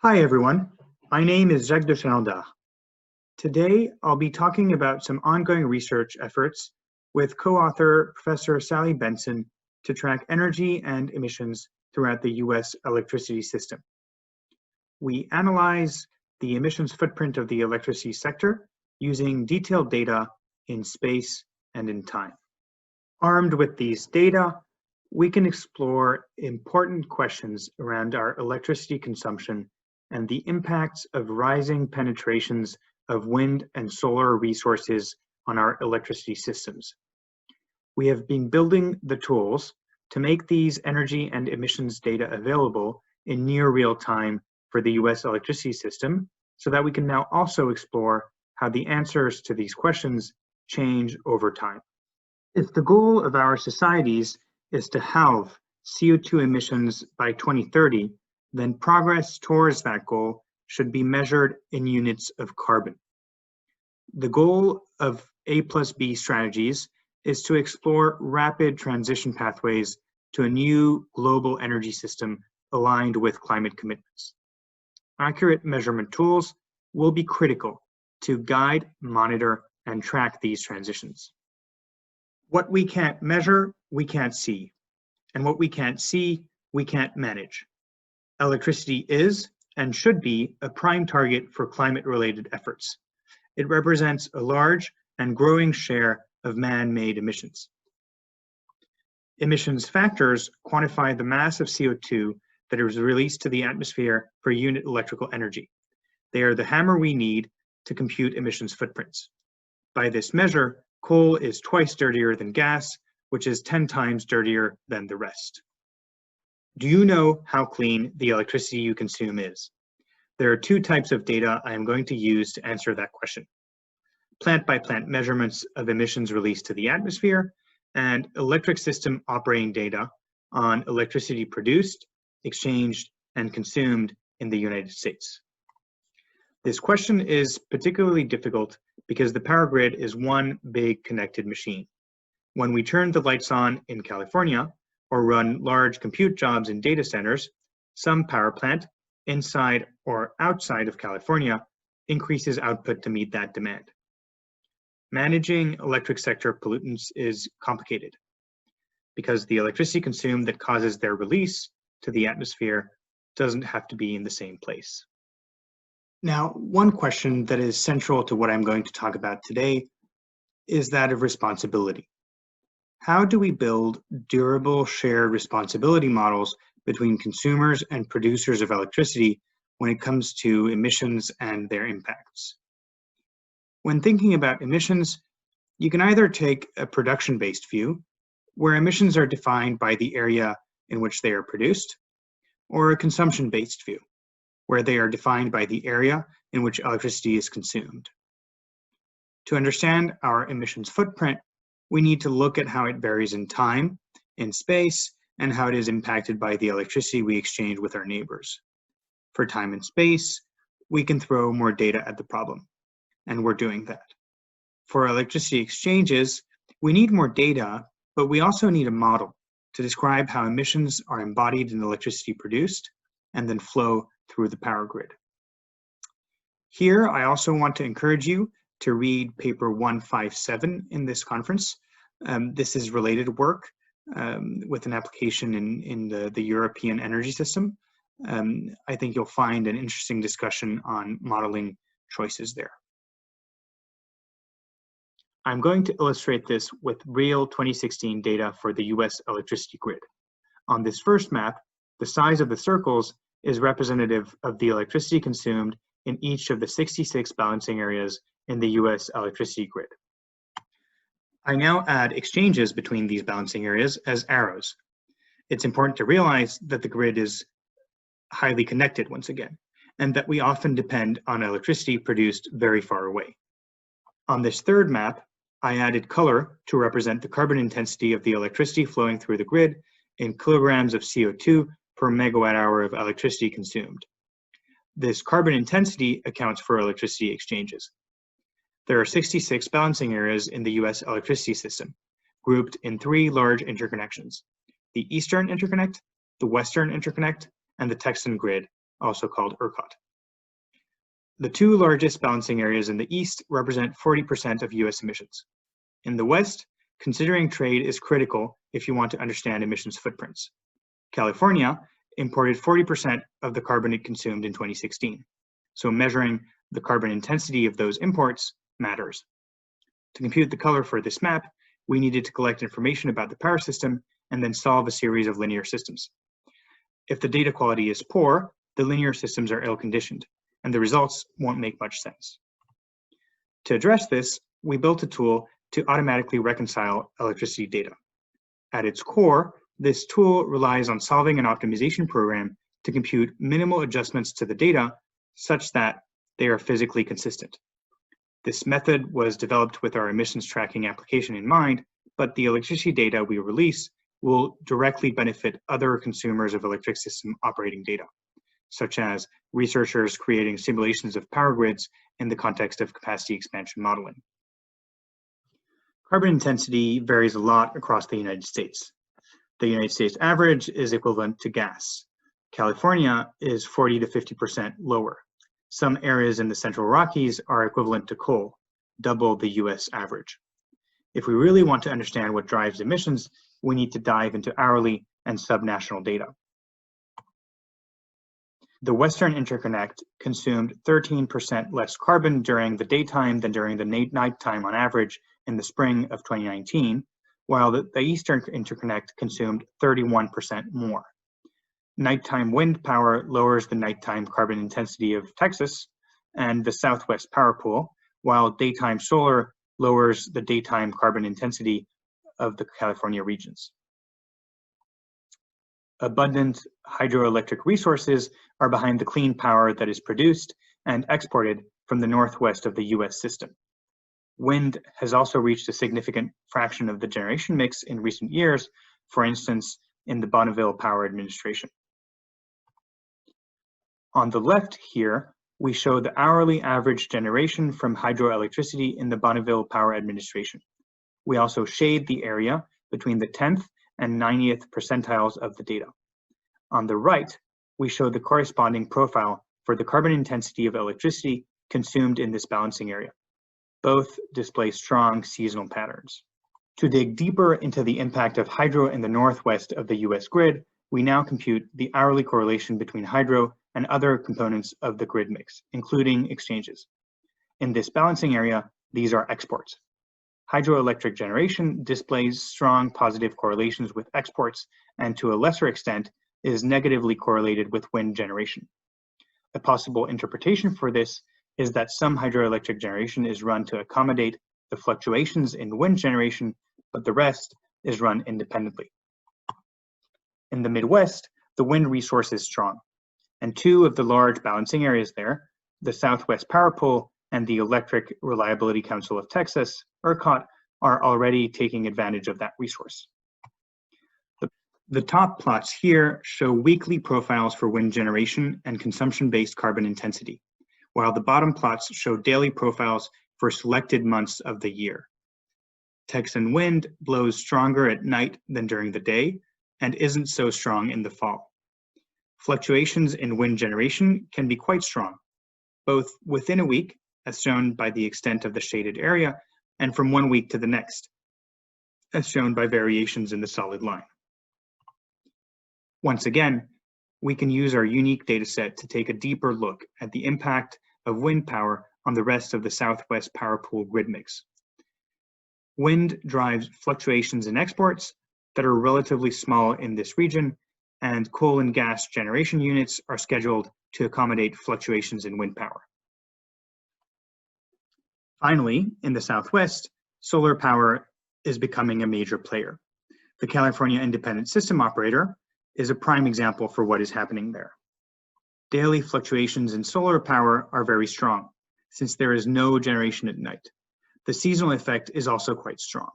Hi everyone, my name is Jacques de Chenaldard. Today I'll be talking about some ongoing research efforts with co-author Professor Sally Benson to track energy and emissions throughout the US electricity system. We analyze the emissions footprint of the electricity sector using detailed data in space and in time. Armed with these data, we can explore important questions around our electricity consumption and the impacts of rising penetrations of wind and solar resources on our electricity systems. We have been building the tools to make these energy and emissions data available in near real time for the US electricity system so that we can now also explore how the answers to these questions change over time. If the goal of our societies is to halve CO2 emissions by 2030, then progress towards that goal should be measured in units of carbon. The goal of A+B strategies is to explore rapid transition pathways to a new global energy system aligned with climate commitments. Accurate measurement tools will be critical to guide, monitor, and track these transitions. What we can't measure, we can't see. And what we can't see, we can't manage. Electricity is and should be a prime target for climate-related efforts. It represents a large and growing share of man-made emissions. Emissions factors quantify the mass of CO2 that is released to the atmosphere per unit electrical energy. They are the hammer we need to compute emissions footprints. By this measure, coal is twice dirtier than gas, which is 10 times dirtier than the rest. Do you know how clean the electricity you consume is? There are two types of data I am going to use to answer that question. Plant-by-plant measurements of emissions released to the atmosphere and electric system operating data on electricity produced, exchanged, and consumed in the United States. This question is particularly difficult because the power grid is one big connected machine. When we turn the lights on in California, or run large compute jobs in data centers, some power plant, inside or outside of California, increases output to meet that demand. Managing electric sector pollutants is complicated because the electricity consumed that causes their release to the atmosphere doesn't have to be in the same place. Now, one question that is central to what I'm going to talk about today is that of responsibility. How do we build durable shared responsibility models between consumers and producers of electricity when it comes to emissions and their impacts? When thinking about emissions, you can either take a production-based view, where emissions are defined by the area in which they are produced, or a consumption-based view, where they are defined by the area in which electricity is consumed. To understand our emissions footprint, we need to look at how it varies in time, in space, and how it is impacted by the electricity we exchange with our neighbors. For time and space, we can throw more data at the problem, and we're doing that. For electricity exchanges, we need more data, but we also need a model to describe how emissions are embodied in electricity produced and then flow through the power grid. Here, I also want to encourage you to read paper 157 in this conference. This is related work with an application in the European energy system. I think you'll find an interesting discussion on modeling choices there. I'm going to illustrate this with real 2016 data for the US electricity grid. On this first map, the size of the circles is representative of the electricity consumed in each of the 66 balancing areas in the US electricity grid. I now add exchanges between these balancing areas as arrows. It's important to realize that the grid is highly connected once again, and that we often depend on electricity produced very far away. On this third map, I added color to represent the carbon intensity of the electricity flowing through the grid in kilograms of CO2 per megawatt hour of electricity consumed. This carbon intensity accounts for electricity exchanges. There are 66 balancing areas in the US electricity system, grouped in 3 large interconnections: the Eastern Interconnect, the Western Interconnect, and the Texan grid, also called ERCOT. The two largest balancing areas in the east represent 40% of US emissions. In the west, considering trade is critical if you want to understand emissions footprints. California imported 40% of the carbon it consumed in 2016. So measuring the carbon intensity of those imports matters. To compute the color for this map, we needed to collect information about the power system and then solve a series of linear systems. If the data quality is poor, the linear systems are ill-conditioned, and the results won't make much sense. To address this, we built a tool to automatically reconcile electricity data. At its core, this tool relies on solving an optimization program to compute minimal adjustments to the data such that they are physically consistent. This method was developed with our emissions tracking application in mind, but the electricity data we release will directly benefit other consumers of electric system operating data, such as researchers creating simulations of power grids in the context of capacity expansion modeling. Carbon intensity varies a lot across the United States. The United States average is equivalent to gas. California is 40 to 50% lower. Some areas in the Central Rockies are equivalent to coal, double the US average. If we really want to understand what drives emissions, we need to dive into hourly and subnational data. The Western Interconnect consumed 13% less carbon during the daytime than during the nighttime on average in the spring of 2019, while the Eastern Interconnect consumed 31% more. Nighttime wind power lowers the nighttime carbon intensity of Texas and the Southwest Power Pool, while daytime solar lowers the daytime carbon intensity of the California regions. Abundant hydroelectric resources are behind the clean power that is produced and exported from the northwest of the US system. Wind has also reached a significant fraction of the generation mix in recent years, for instance, in the Bonneville Power Administration. On the left here, we show the hourly average generation from hydroelectricity in the Bonneville Power Administration. We also shade the area between the 10th and 90th percentiles of the data. On the right, we show the corresponding profile for the carbon intensity of electricity consumed in this balancing area. Both display strong seasonal patterns. To dig deeper into the impact of hydro in the northwest of the US grid, we now compute the hourly correlation between hydro and other components of the grid mix, including exchanges. In this balancing area, these are exports. Hydroelectric generation displays strong positive correlations with exports and to a lesser extent is negatively correlated with wind generation. A possible interpretation for this is that some hydroelectric generation is run to accommodate the fluctuations in wind generation, but the rest is run independently. In the Midwest, the wind resource is strong, and two of the large balancing areas there, the Southwest Power Pool and the Electric Reliability Council of Texas, ERCOT, are already taking advantage of that resource. The top plots here show weekly profiles for wind generation and consumption-based carbon intensity, while the bottom plots show daily profiles for selected months of the year. Texan wind blows stronger at night than during the day and isn't so strong in the fall. Fluctuations in wind generation can be quite strong, both within a week, as shown by the extent of the shaded area, and from 1 week to the next, as shown by variations in the solid line. Once again, we can use our unique dataset to take a deeper look at the impact of wind power on the rest of the Southwest Power Pool grid mix. Wind drives fluctuations in exports that are relatively small in this region, and coal and gas generation units are scheduled to accommodate fluctuations in wind power. Finally, in the Southwest, solar power is becoming a major player. The California Independent System Operator is a prime example for what is happening there. Daily fluctuations in solar power are very strong, since there is no generation at night. The seasonal effect is also quite strong.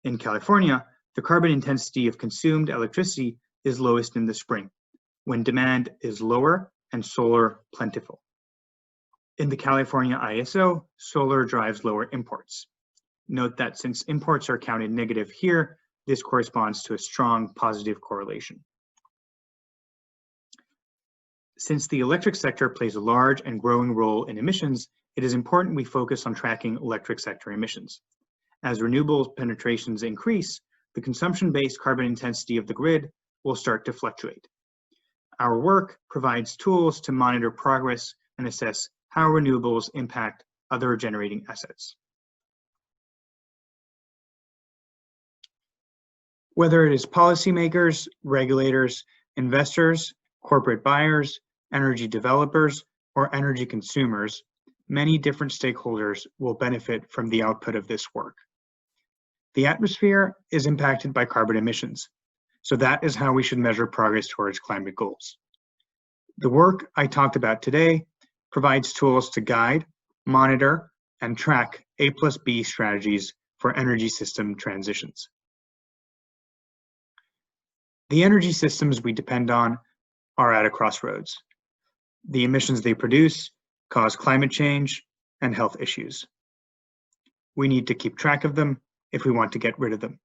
In California, the carbon intensity of consumed electricity is lowest in the spring, when demand is lower and solar plentiful. In the California ISO, solar drives lower imports. Note that since imports are counted negative here, this corresponds to a strong positive correlation. Since the electric sector plays a large and growing role in emissions, it is important we focus on tracking electric sector emissions. As renewables penetrations increase, the consumption-based carbon intensity of the grid will start to fluctuate. Our work provides tools to monitor progress and assess how renewables impact other generating assets. Whether it is policymakers, regulators, investors, corporate buyers, energy developers, or energy consumers, many different stakeholders will benefit from the output of this work. The atmosphere is impacted by carbon emissions, so that is how we should measure progress towards climate goals. The work I talked about today provides tools to guide, monitor, and track A+B strategies for energy system transitions. The energy systems we depend on are at a crossroads. The emissions they produce cause climate change and health issues. We need to keep track of them if we want to get rid of them.